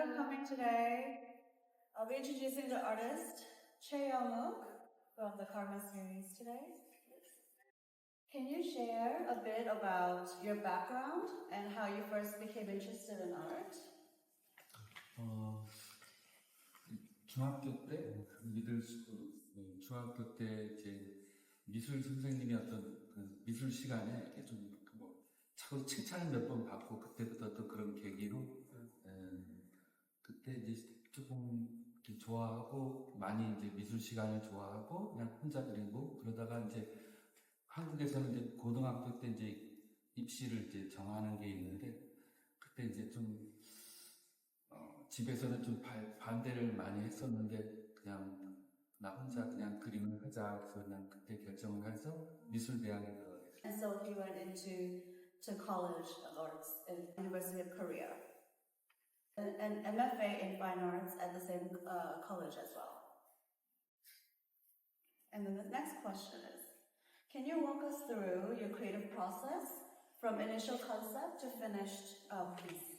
for coming today. I'll be introducing the artist, Choi Young-wook, from the Karma series today. Can you share a bit about your background and how you first became interested in art? 중학교 때 중학교 때 이제 미술 선생님이었던 그 미술 시간에 좀뭐 자꾸 칭찬을 몇 번 받고 그때부터 또 그런 계기로 그때 이제 조금 좋아하고 많이 이제 미술 시간을 좋아하고 그냥 혼자 그리고 그러다가 이제 한국에서는 이제 고등학교 때 이제 입시를 이제 정하는 게 있는데 그때 이제 좀 집에서는 좀 반대를 많이 했었는데 그냥 나 혼자 그냥 그림을 하자 그래서 그냥 그때 결정을 해서 미술대학에 들어갔어요. And so he went into college of arts in University of Korea. An MFA in fine arts at the same college as well. And then the next question is, can you walk us through your creative process from initial concept to finished piece?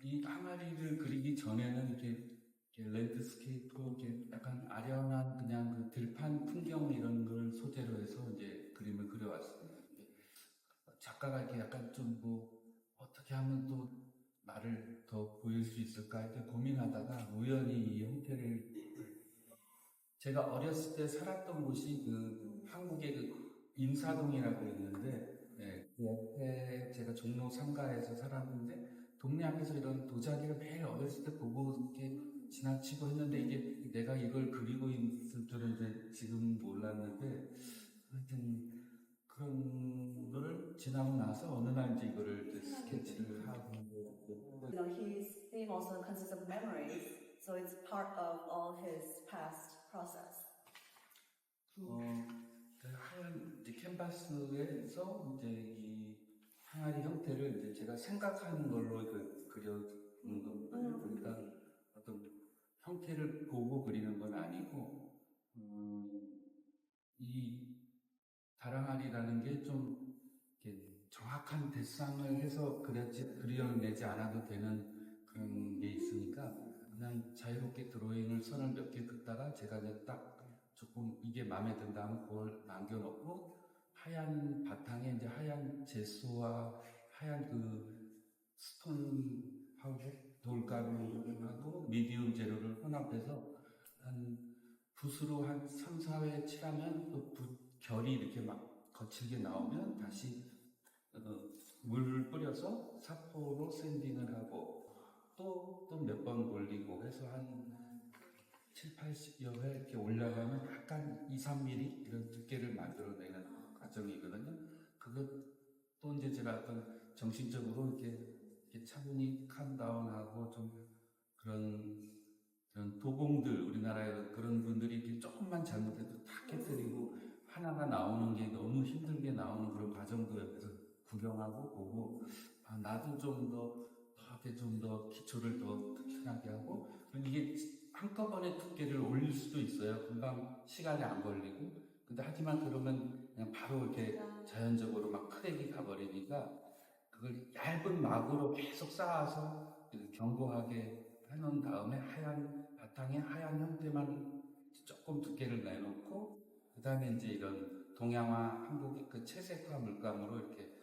이 항아리를 그리기 전에는 이렇게 랜드스케이프, 이렇게 약간 아련한 그냥 그 들판 풍경 이런 걸 소재로 해서 이제 그림을 그려왔습니다. 작가가 이렇게 약간 좀 뭐 어떻게 하면 또 나를 더 보일 수 있을까 이렇게 고민하다가 우연히 이 형태를 제가 어렸을 때 살았던 곳이 그 한국의 그 인사동이라고 있는데 그 옆에 제가 종로 3가에서 살았는데 동네 앞에서 이런 도자기를 매일 어렸을 때 보고 이렇게 지나치고 했는데 이게 내가 이걸 그리고 있을 줄은 이제 지금 몰랐는데 하여튼 그런 거를 지나고 나서 어느 날 이제 이거를 이제 스케치를 하고 You know, his theme also consists of memories, so it's part of all his past process. 하얀 이제 캔버스에서 이제 이 항아리 형태를 이제 제가 생각하는 걸로 그려는 거예요. 그러니까 어떤 형태를 보고 그리는 건 아니고 이 다랑알이라는 게 좀 정확한 대상을 해서 그려내지 않아도 되는 그런 게 있으니까 그냥 자유롭게 드로잉을 선을 몇 개 긋다가 제가 이제 딱 조금 이게 마음에 든다면 그걸 남겨놓고 하얀 바탕에 이제 하얀 제소와 하얀 그 스톤하고 돌가루하고 미디움 재료를 혼합해서 한 붓으로 한 3, 4회 칠하면 또 결이 이렇게 막 거칠게 나오면 다시 물을 뿌려서 사포로 샌딩을 하고 또 몇 번 돌리고 해서 한 7, 80여 회 이렇게 올라가면 약간 2, 3mm 이런 두께를 만들어내는 과정이거든요. 그것도 이제 제가 어떤 정신적으로 이렇게 차분히 캄다운하고 좀 그런 도공들 우리나라에 그런 분들이 이렇게 조금만 잘못해도 다 깨뜨리고 하나가 나오는 게 너무 힘들게 나오는 그런 과정도 옆에서 구경하고 보고 나도 좀 더 기초를 더 튼튼하게 하고 이게 한꺼번에 두께를 올릴 수도 있어요. 금방 시간이 안 걸리고 근데 하지만 그러면 그냥 바로 이렇게 자연적으로 막 크랙이 가버리니까 그걸 얇은 막으로 계속 쌓아서 견고하게 해놓은 다음에 하얀 바탕에 하얀 형태만 조금 두께를 내놓고 그 다음에 이제 이런 동양화 한국의 그 채색화 물감으로 이렇게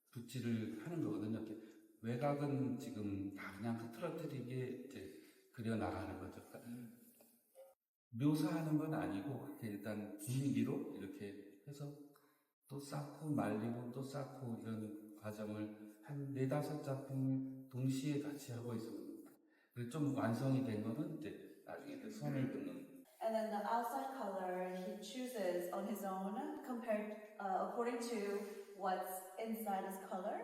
붓질을 하는 거거든요. 이렇게 외곽은 지금 다 그냥 흐트러뜨리게 이제 그려나가는 거죠. 묘사하는 건 아니고 일단 분위기로 이렇게 해서 또 쌓고 말리고 또 쌓고 이런 과정을 한 4-5작품을 동시에 같이 하고 있습니다. 좀 완성이 된 거는 이제 나중에 선을 긋는. And then the outside color he chooses on his own, compared according to what's inside his color,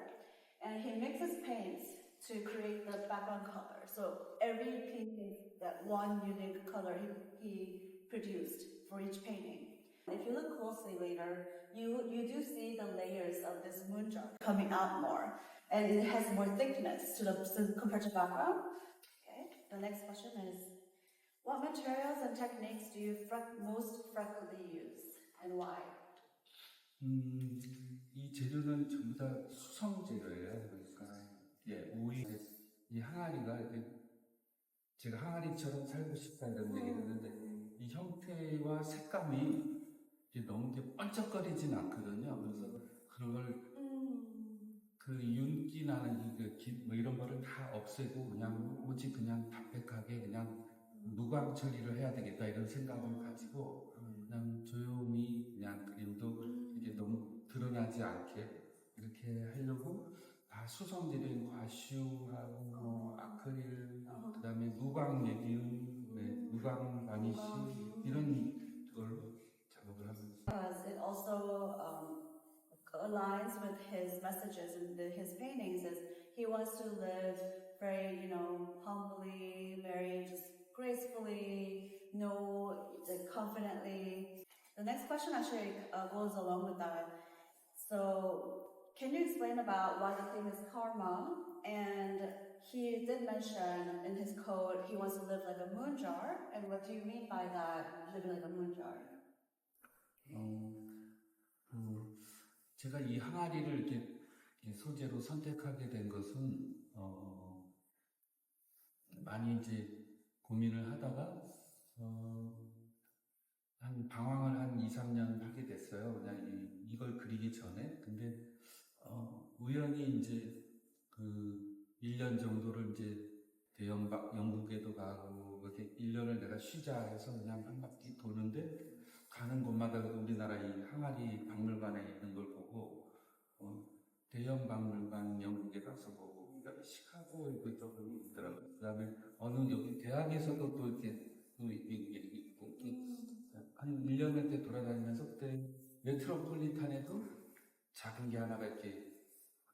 and he mixes paints to create the background color. So every piece is that one unique color he produced for each painting. If you look closely later, you do see the layers of this moonjunk coming out more, and it has more thickness compared to background. Okay. The next question is, what materials and techniques do you most frequently use, and why? 이 재료는 전부 다 수성 재료예요. 그러니까 오이 이 항아리가 이렇게 항아리처럼 살고 싶다 이런 얘기를 하는데 이 형태와 색감이 이게 너무 이렇게 번쩍거리진 않거든요. 그래서 그런 걸 그 윤기 나는 뭐 이런 거를 다 없애고 그냥 오직 그냥 담백하게 그냥 무광 처리를 해야 되겠다 이런 생각을 가지고 그냥 조용히 그냥 그림도 이게 너무 드러나지 않게 이렇게 하려고 다 수성질인 과슈하고 뭐 아크릴 그다음에 무광 메디움, 무광 바니쉬 이런 걸로 작업을 하고 있어요. Because it also aligns with his messages and his paintings is he wants to live very, humbly, very just gracefully, like confidently. The next question actually goes along with that. So, can you explain about why the theme is karma? And he did mention in his code he wants to live like a moon jar. And what do you mean by that, living like a moon jar? 제가 이 항아리를 이렇게 소재로 선택하게 된 것은 많이 이제 고민을 하다가 한 방황을 한 2, 3년 하게 됐어요. 그냥 이걸 그리기 전에. 근데 우연히 이제 그 1년 정도를 이제 영국에도 가고 이렇게 1년을 내가 쉬자 해서 그냥 한 바퀴 도는데 가는 곳마다 우리나라 이 항아리 박물관에 있는 걸 보고 대형 박물관 영국에 가서 보고 시카고 이것저것 있더라고요. 그 다음에 어느 여기 대학에서도 또 이렇게 한 1년을 때 돌아다니면서 그때 메트로폴리탄에도 작은 게 하나가 이렇게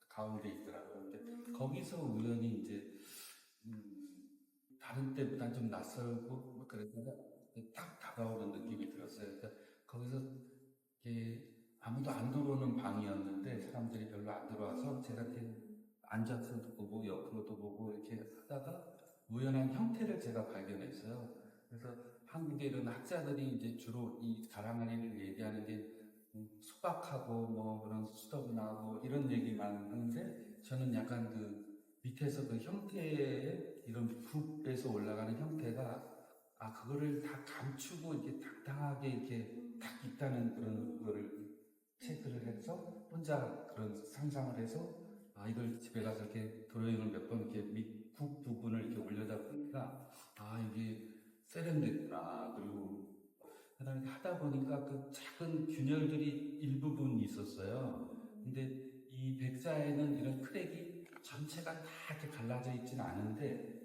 가운데 있더라고요. 근데 거기서 우연히 이제 다른 때보다 좀 낯설고 뭐 그랬다가 딱 다가오는 느낌이 들었어요. 그러니까 거기서 이렇게 아무도 안 들어오는 방이었는데 사람들이 별로 안 들어와서 제가 이렇게 앉아서도 보고 옆으로도 보고 이렇게 하다가 우연한 형태를 제가 발견했어요. 그래서 한국에 이런 학자들이 이제 주로 이 가랑아리를 얘기하는 게 소박하고 뭐 그런 수덕나고 이런 얘기만 하는데 저는 약간 그 밑에서 그 형태의 이런 굽에서 올라가는 형태가 그거를 다 감추고 이렇게 당당하게 이렇게 딱 있다는 그런 거를 체크를 해서 혼자 그런 상상을 해서 이걸 집에 가서 이렇게 드로잉을 몇 번 이렇게 밑굽 부분을 이렇게 올려다 보니까 이게 세련됐구나. 그리고 그다음에 하다 보니까 그 작은 균열들이 일부분 있었어요. 근데 이 백사에는 이런 크랙이 전체가 다 이렇게 갈라져 있지는 않은데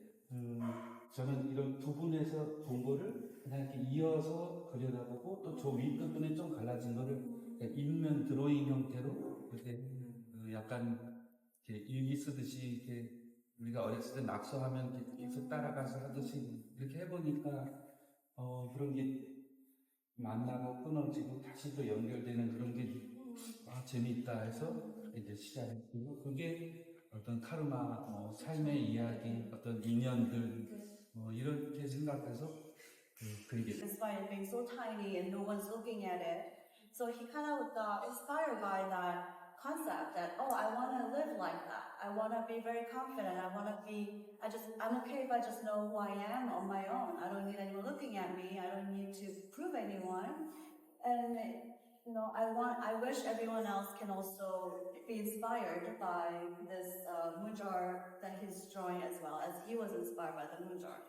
저는 이런 부분에서 본 거를 그냥 이렇게 이어서 그려다보고 또 저 윗부분에 좀 갈라진 거를 인면 드로잉 형태로 이렇게 약간 이렇게 일기 쓰듯이 이렇게 우리가 어렸을 때 낙서하면 이렇게 계속 따라가서 하듯이 이렇게 해보니까 그런 게 만나고 끊어지고 다시 또 연결되는 그런 게 재미있다 해서 이제 시작했고 그게 어떤 카르마, 삶의 이야기, 어떤 인연들 이렇게 생각해서 그리게. Despite being so tiny and no one's looking at it, so he kind of got inspired by that concept that I want to live like that. I want to be very confident. I'm okay if I just know who I am on my own. I don't need anyone looking at me. I don't need to prove anyone. And I wish everyone else can also be inspired by this moonjar that he's drawing as well, as he was inspired by the moonjar.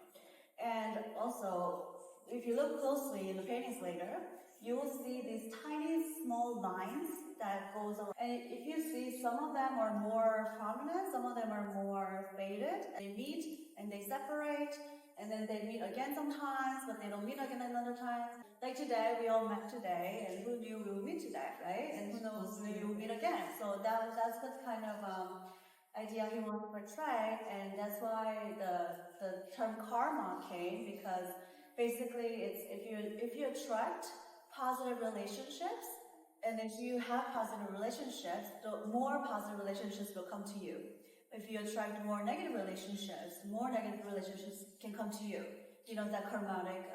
And also, if you look closely in the paintings later, you will see these tiny small lines that goes along. And if you see, some of them are more prominent, some of them are more faded. They meet and they separate, and then they meet again sometimes, but they don't meet again another time. Like today, we all met today, and who knew we would meet today, right? And who knows, maybe we'll meet again. So that's the kind of idea he wanted to portray, and that's why the term karma came, because basically it's if you attract positive relationships, and if you have positive relationships, the more positive relationships will come to you. If you attract more negative relationships can come to you. That karmatic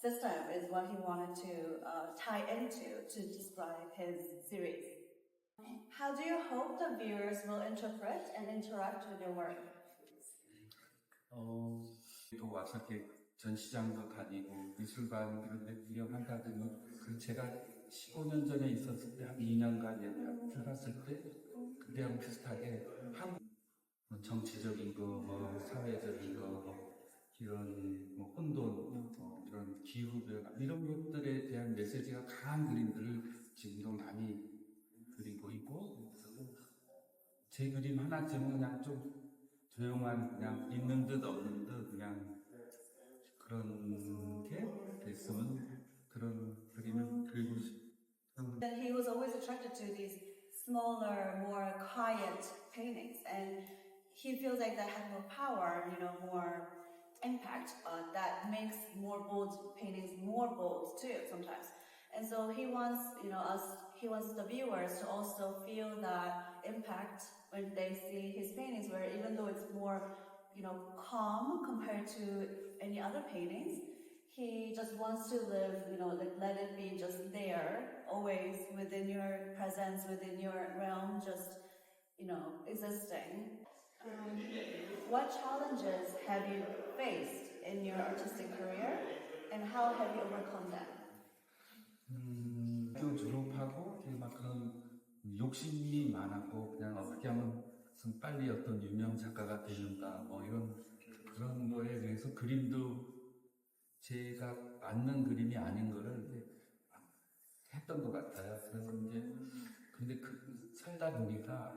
system is what he wanted to tie into to describe his series. How do you hope the viewers will interpret and interact with your work? 또 와서 이렇게 전시장도 다니고 미술관 이런 데 구경한다더니 그 제가 15년 전에 있었을 때 한 2년간 살았을 때 그때랑 비슷하게 한국 정치적인 거, 뭐 사회적인 거, 이런 뭐 혼돈, 이런 기후변화 이런 것들에 대한 메시지가 강한 그림들을 지금도 많이 그리고 있고 제 그림 하나쯤은 그냥 좀 조용한 그냥 있는 듯 없는 듯 그냥 그런 게 됐으면 그런 그림을 그리고 싶어요. Then he was always attracted to these smaller, more quiet paintings, and he feels like that has more power, more impact. That makes more bold paintings more bold too sometimes. And so he wants, he wants the viewers to also feel that impact when they see his paintings, where even though it's more, calm compared to any other paintings, he just wants to live, let it be just there, always within your presence, within your realm, just, existing. What challenges have you faced in your artistic career, and how have you overcome them? 학교 졸업하고 막 그런 욕심이 많았고 그냥 어떻게 하면 빨리 어떤 유명 작가가 되는가 뭐 이런 그런 거에 대해서 그림도 제가 맞는 그림이 아닌 거를 이제 했던 것 같아요. 그래서 이제 근데 살다 보니까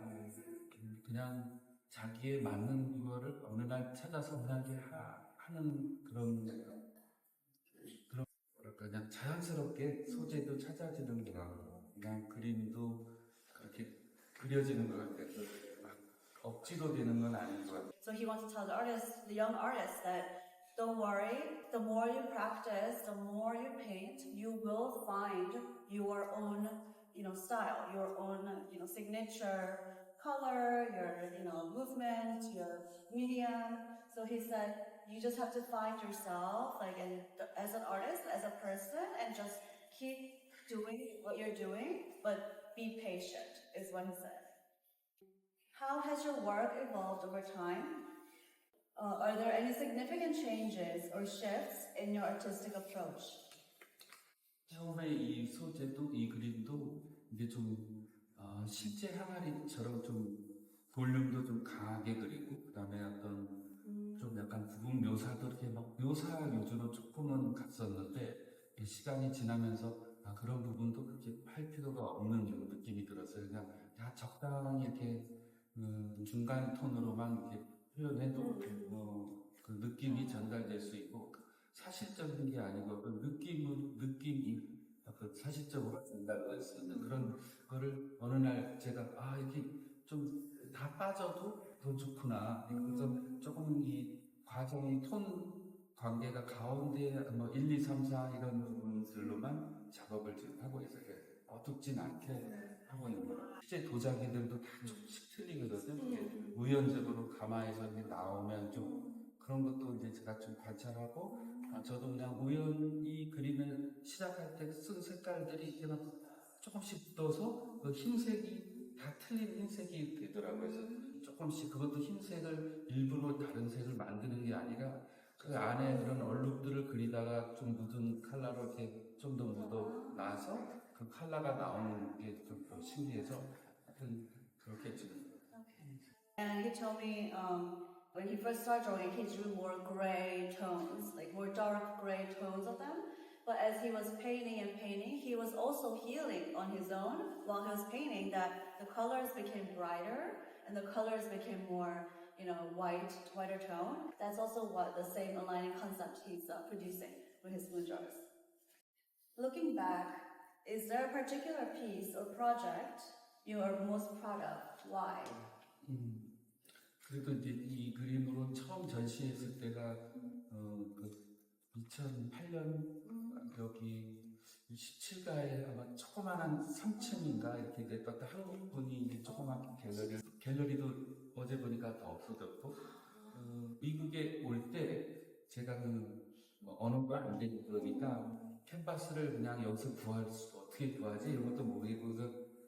그냥 자기에 맞는 거를 어느 날 찾아서 그냥 이렇게 하는 그런 뭐랄까 그냥 자연스럽게 소재도 찾아지는 것 같고 그냥 그림도 그렇게 그려지는 것 같아서 막 억지로 되는 건 아닌 것 같아요. So he wants to tell the young artists that don't worry, the more you practice, the more you paint, you will find your own, style, your own, signature color, your, movement, your medium. So he said, you just have to find yourself, as an artist, as a person, and just keep doing what you're doing, but be patient, is what he said. How has your work evolved over time? Are there any significant changes or shifts in your artistic approach? 처음에 이 소재도 이 그림도 이게 좀 실제 항아리처럼 좀 볼륨도 좀 강하게 그리고 그다음에 어떤 좀 약간 부분 묘사도 이렇게 막 묘사 위주로 조금은 갔었는데 시간이 지나면서 그런 부분도 그렇게 할 필요가 없는 느낌이 들었어요. 그냥 다 적당히 이렇게 중간 톤으로만 이렇게 표현해도 그 느낌이 전달될 수 있고 사실적인 게 아니고 그 느낌이 사실적으로 전달될 수 있는 그런 거를 어느 날 제가 이렇게 좀 다 빠져도 더 좋구나. 그래서 조금 이 과정의 톤 관계가 가운데 1, 2, 3, 4 이런 부분들로만 작업을 지금 하고 있어요. 어둡진 않게 하고 있는 거예요. 실제 도자기들도 다 조금씩 틀리거든요. 우연적으로 가마에서 이렇게 나오면 좀 그런 것도 이제 제가 좀 관찰하고 저도 그냥 우연히 그림을 시작할 때 쓴 색깔들이 이렇게 막 조금씩 묻어서 그 흰색이 다 틀린 흰색이 되더라고요. 그래서 조금씩 그것도 흰색을 일부러 다른 색을 만드는 게 아니라 그 안에 그런 얼룩들을 그리다가 좀 묻은 컬러로 이렇게 좀 더 묻어놔서 그 컬러가 나오는 게 좀 신기해서 하여튼 그렇게 지금. And he told me when he first started drawing, he drew more gray tones, like more dark gray tones of them. But as he was painting and painting, he was also healing on his own while he was painting that the colors became brighter and the colors became more, whiter tone. That's also what the same aligning concept he's producing with his blue jars. Looking back, is there a particular piece or project you are most proud of? Why? 그래도 이제 이 그림으로 처음 전시했을 때가 2008년 여기 17가에 아마 조그만한 3층인가 이렇게 내봤다 한국 분이 이제 조그만 갤러리도 어제 보니까 다 없어졌고 미국에 올 때 제가 언어가 안 되니까 캔버스를 그냥 여기서 어떻게 구하지 이런 것도 모르겠고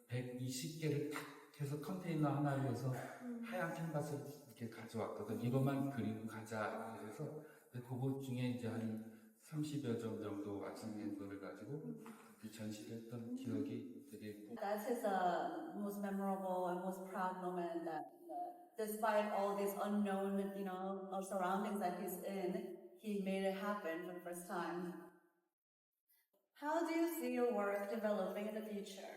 120개를 탁 해서 컨테이너 하나를 해서 하얀 캔버스를 이렇게 가져왔거든. 이것만 그리고 가자. 그래서 그것 중에 이제 한 30여 점 정도 완성된 거를 가지고 전시를 했던 기억이 되게 That's his most memorable and most proud moment that despite all these unknown, surroundings that he's in, he made it happen for the first time. How do you see your work developing in the future?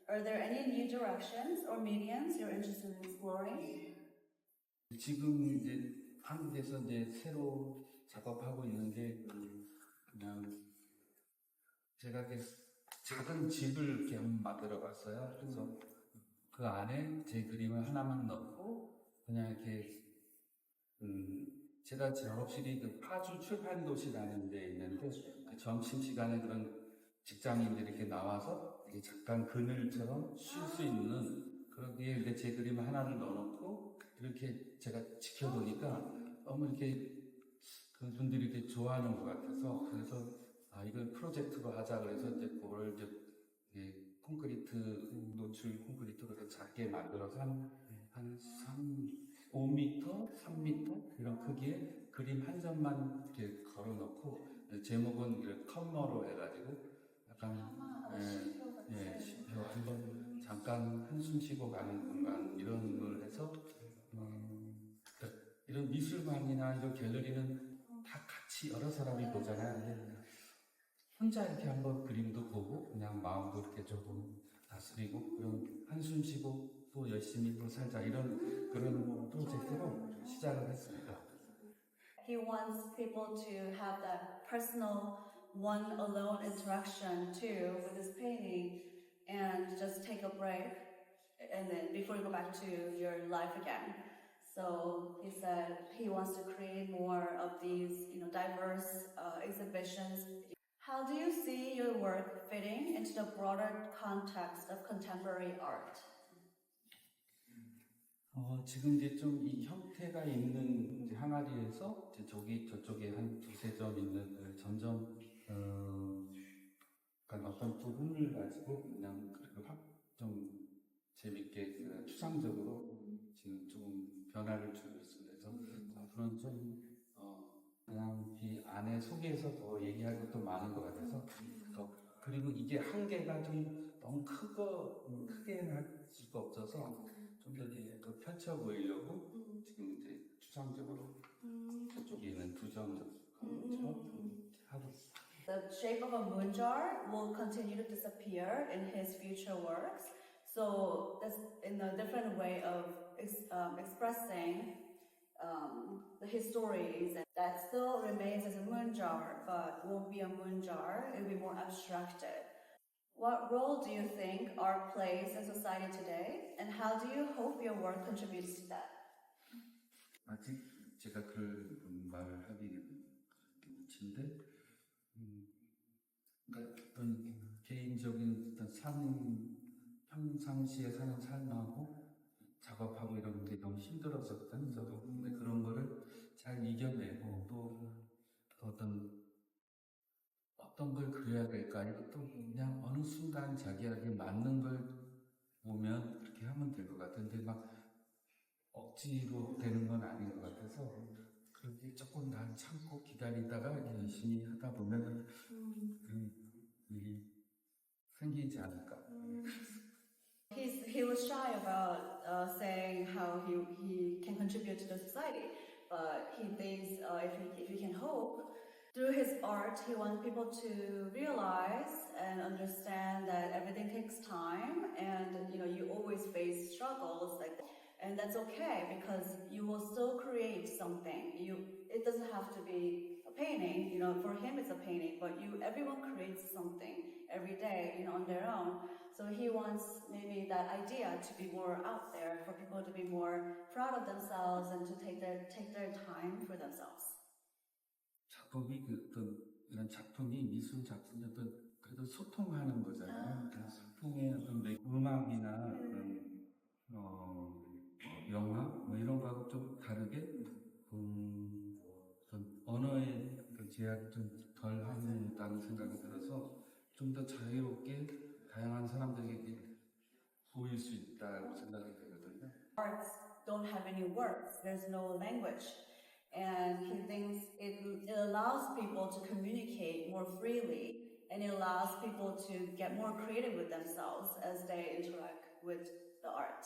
Are there any new directions or mediums you're interested in exploring? 지금 이제 한국에서 이제 새로 작업하고 있는 게 그냥 제가 이렇게 작은 집을 이렇게 한번 만들어 봤어요. 그래서 그 안에 제 그림을 하나만 넣고 그냥 이렇게 제가 작업실이 그 파주 출판도시라는 데 있는데 그 점심시간에 그런 직장인들이 이렇게 나와서 이렇게 잠깐 그늘처럼 쉴 수 있는 그러기에 이제 제 그림을 하나를 넣어놓고 이렇게 제가 지켜보니까 너무 이렇게 그분들이 이렇게 좋아하는 것 같아서 그래서 이걸 프로젝트로 하자 그래서 이제 그걸 이제 콘크리트 노출 콘크리트로 작게 만들어서 한 5m, 3m 이런 크기의 그림 한 점만 이렇게 걸어놓고 제목은 컴머로 해가지고 약간 쉼표 한번 잠깐 한숨 쉬고 가는 공간 이런 걸 해서 이런 미술관이나 이런 갤러리는 다 같이 여러 사람이 보잖아요. 근데 혼자 이렇게 한번 그림도 보고 그냥 마음도 이렇게 조금 다스리고 그런 한숨 쉬고 또 열심히 또 살자 이런 그런 프로젝트로 시작을 했습니다. He wants people to have that personal one alone interaction too with his painting and just take a break and then before you go back to your life again. So he said he wants to create more of these, diverse exhibitions. How do you see your work fitting into the broader context of contemporary art? 지금 이제 좀 이 형태가 있는 이제 항아리에서 이제 저쪽에 한 두세 점 있는 그 점점 약간 어떤 부분을 가지고 그냥 좀 재밌게 추상적으로 지금 좀 변화를 주고 있습니다. 그래서 앞으로는 좀 그냥 이 안에 속에서 더 얘기할 것도 많은 것 같아서 그리고 이게 한계가 좀 너무 크게 할 수가 없어서 좀 더 펼쳐 보이려고 지금 이제 추상적으로 저쪽에 있는 두 점 하고 있어요. The shape of a moon jar will continue to disappear in his future works. So that's in a different way of expressing his stories. That still remains as a moon jar, but won't be a moon jar. It will be more abstracted. What role do you think art plays in society today, and how do you hope your work contributes to that? 아직 제가 그런 말을 하기는 그친데, 그러니까 어떤 개인적인 어떤 평상시에 사는 삶하고 작업하고 이런 게 너무 힘들었었거든요. 저도 근데 그런 거를 잘 이겨내고 또 어떤 걸 그려야 될까 이것도 그냥 어느 순간 자기에게 맞는 걸 보면 그렇게 하면 될 것 같은데 막 억지로 되는 건 아닌 것 같아서 그렇게 조금 난 참고 기다리다가 열심히 하다 보면 일이 생기지 않을까. He was shy about saying how he can contribute to the society, but he thinks if he can hope, through his art, he wants people to realize and understand that everything takes time, and you always face struggles and that's okay because you will still create something. It doesn't have to be a painting. For him it's a painting, but everyone creates something every day, on their own. So he wants maybe that idea to be more out there for people to be more proud of themselves and to take their time for themselves. 작품이 이런 작품이 미술 작품이 그래도 소통하는 거잖아요. 소통의 어떤 음악이나 그런 영화 뭐 이런 거하고 좀 다르게 언어의 제약이 좀 덜 한다는 생각이 들어서 좀 더 자유롭게 다양한 사람들에게 보일 수 있다고 생각이 되거든요. Arts don't have any words. There's no language. And he thinks it allows people to communicate more freely, and it allows people to get more creative with themselves as they interact with the art.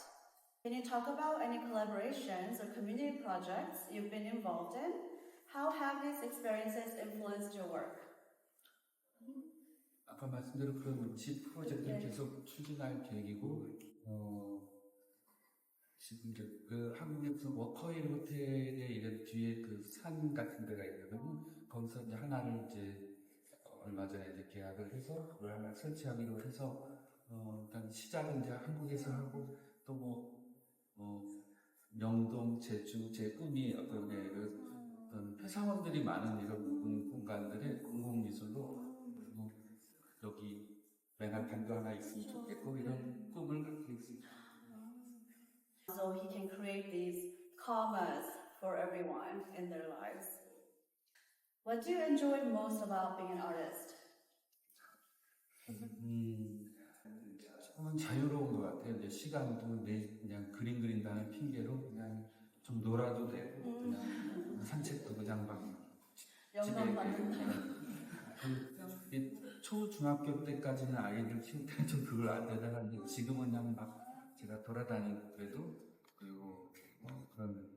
Can you talk about any collaborations or community projects you've been involved in? How have these experiences influenced your work? 아까 말씀대로 그런 집 프로젝트를 계속 추진할 계획이고, 지금 이제 그 한국의 무슨 워커힐 호텔에 이런 뒤에 그 산 같은 데가 있거든요. 거기서 이제 하나를 이제 얼마 전에 이제 계약을 해서 그걸 하나 설치하기로 해서 일단 시작은 이제 한국에서 하고 또 명동, 제주, 제 꿈이 어떤 회사원들이 많은 이런 공간들의 공공미술로 여기 맨하탄도 하나 있으면 좋겠고 이런 꿈을 갖고 있습니다. So he can create these commas for everyone in their lives. What do you enjoy most about being an artist? 조금은 자유로운 것 같아요. 이제 시간도 그냥 그림 그린다는 핑계로 그냥 좀 놀아도 되고 그냥 산책도 그냥 막 영감 받는다. 초중학교 때까지는 아이들 키울 때는 좀 그걸 안 되다가 지금은 그냥 막 제가 돌아다니고 그리고 그런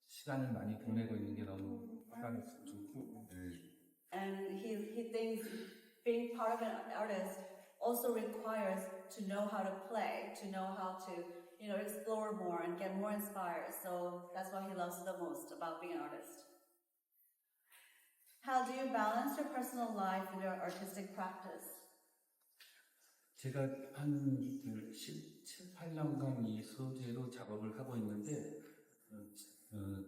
시간을 많이 보내고 있는 게 너무 좋고. And he thinks being part of an artist also requires to know how to play, to know how to, explore more and get more inspired. So that's what he loves the most about being an artist. How do you balance your personal life with your artistic practice? 제가 한 17, 8년간 이 소재로 작업을 하고 있는데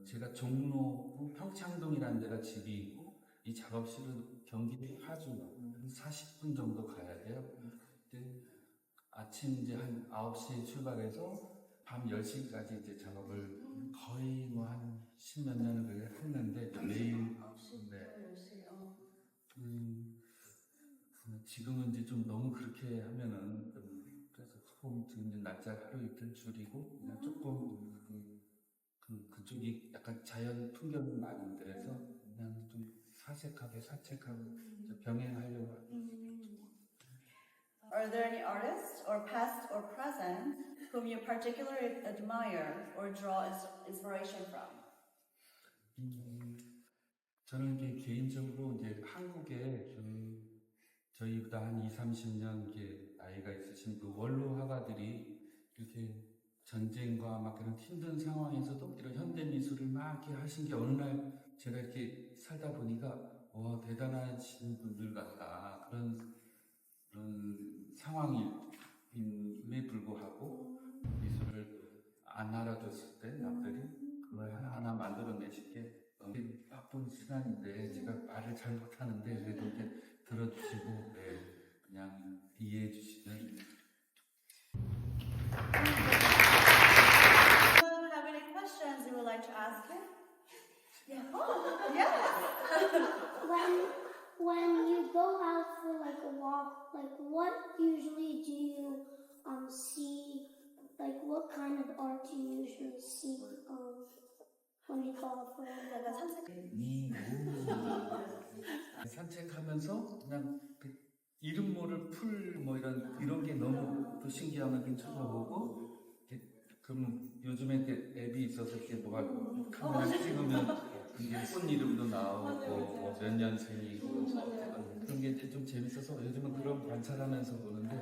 제가 종로 평창동이라는 데가 집이 있고 이 작업실은 경기도 파주 한 40분 정도 가야 돼요. 그때 아침 이제 한 9시에 출발해서 밤 10시까지 이제 작업을 거의 한 10몇 년을 했는데 매일 지금은 이제 좀 너무 그렇게 하면은 그래서 조금 지금 이제 날짜 하루 이틀 줄이고 그냥 조금 그쪽이 약간 자연 풍경이 많은 데서 그냥 좀 사색하게 산책하고 병행하려고 합니다. Are there any artists, or past or present, whom you particularly admire or draw inspiration from? 저는 이제 개인적으로 이제 한국에 저희보다 한 20, 30년 이렇게 나이가 있으신 그 원로 화가들이 이렇게 전쟁과 막 그런 힘든 상황에서도 이런 현대 미술을 막 이렇게 하신 게 어느 날 제가 이렇게 살다 보니까 대단하신 분들 같다 그런 상황임에 불구하고 미술을 안 알아줬을 때 남들이 그걸 하나 만들어내신 게 바쁜 시간인데 제가 말을 잘 못하는데 그래도 이렇게 들어주시고 그냥 이해해 주시면. Do you have any questions you would like to ask him? Yeah. Oh, yes. When you go out for like a walk, like what usually do you see? Like what kind of art do you usually see when you go out for a walk? 산책하면서 그냥 이름 모를 풀 이런 게 너무 또 신기하면 찾아보고 그럼 요즘에 앱이 있어서 이렇게 카메라 찍으면 이게 꽃 이름도 나오고 몇 년생이고 그런 게 좀 재밌어서 요즘은 그런 관찰하면서 보는데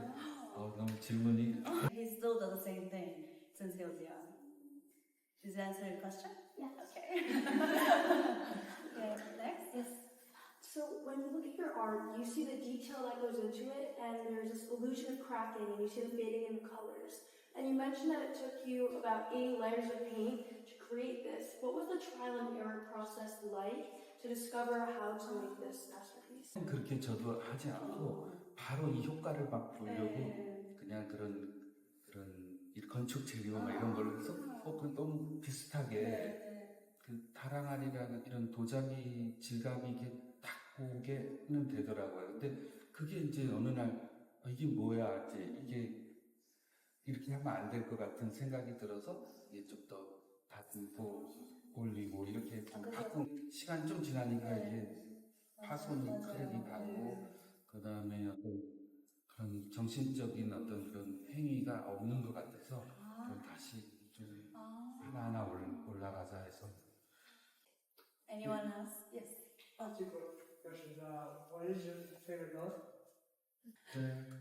너무 질문이. He still does the same thing since he was young. Does that answer your question? Yes. Okay. Okay, next. Yes. So when you look at your art, you see the detail that goes into it, and there's this illusion of cracking, and you see the fading in the colors. And you mentioned that it took you about 80 layers of paint to create this. What was the trial and error process like to discover how to make this masterpiece? 그렇게 저도 하지 않고 바로 이 효과를 막 보려고 그냥 그런 이 건축 재료 이런 걸로 해서 그 너무 비슷하게 그 다랑알이라는 이런 도자기 질감이 이게 딱 오게는 되더라고요. 근데 그게 이제 어느 날 이게 뭐야 이게 이렇게 하면 안 될 것 같은 생각이 들어서 이게 좀 더 다듬고 올리고 이렇게 좀 그죠. 가끔 시간 좀 지나니까 네. 이게 파손이 맞아요. 크랙이 가고 그 다음에 어떤 그런 정신적인 어떤 그런 행위가 없는 것 같아서 그걸 다시 좀 하나하나 올라가자 해서 Anyone else? Yes. Particular question. What is your favorite color?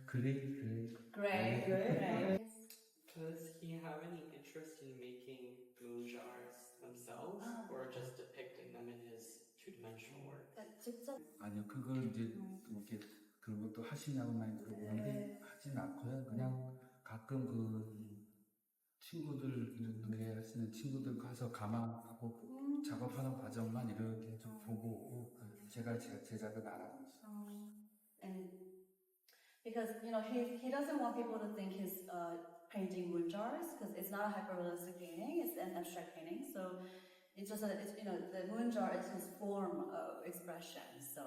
그레이 Gray. Gray. Does he have any interest in making moon jars themselves, or just depicting them in his two-dimensional work? 직접 아니요 그걸 이제 이렇게 그런 것도 하시냐고 많이 물어보는데 하진 않고요 그냥 가끔 그 친구들 이렇게 하시는 친구들 가서 감안하고 작업하는 과정만 이렇게 좀 보고 오고 제가 제작은 안 하고 있어요. And because he doesn't want people to think he's painting moon jars because it's not a hyper-realistic painting, it's an abstract painting. So it's just the moon jar is his form of expression. So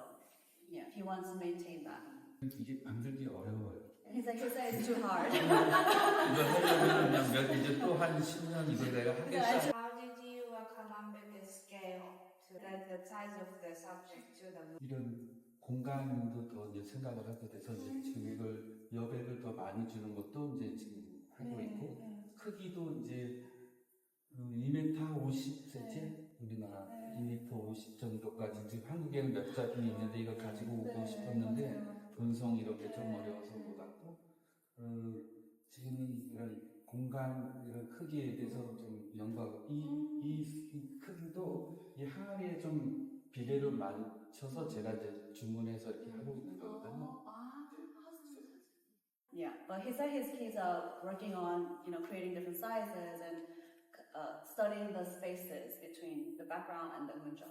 yeah, he wants to maintain that. 이게 만들기 어려워요. And he said it's too hard. 이거 하려면 그냥 이제 또 한 10년 이거 내가 하겠어. How did you come up with the scale to the size of the subject to the moon? 이런 공간도 더 이제 생각을 하게 돼서 이제 지금 이걸 여백을 더 많이 주는 것도 이제 지금 하고 있고 크기도 이제 2m 50cm 우리나라 2m 50 정도까지 지금 한국에는 몇 작품이 있는데 이걸 가지고 오고 싶었는데 분성 이렇게 좀 어려워서 못 왔고 지금 이런 공간 이런 크기에 대해서 좀 연구하고 이 크기도 이 항아리에 좀 비례를 맞춰서 제가 이제 주문해서 이렇게 하고 있는 거거든요. Yeah, but he said he's working on creating different sizes and studying the spaces between the background and the moon jar.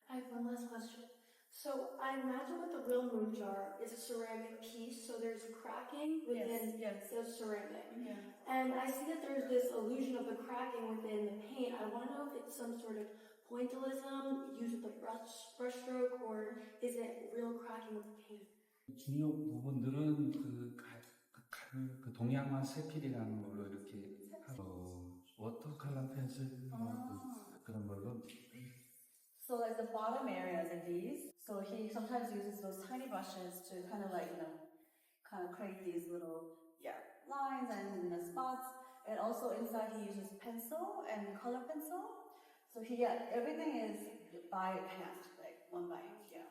I have one last question. So I imagine with the real moon jar, it's a ceramic piece, so there's cracking within Yes. the ceramic. Yeah. And I see that there's this illusion of the cracking within the paint. I want to know if it's some sort of pointillism used with a brush stroke, or is it real cracking with the paint? 중요 부분들은 그 동양화 세필이라는 걸로 이렇게 워터컬러 펜슬 그런 걸로. So like the bottom areas are these. So he sometimes uses those tiny brushes to kind of create these little lines and spots. And also inside he uses pencil and color pencil. So everything is by hand, like one by hand. Yeah.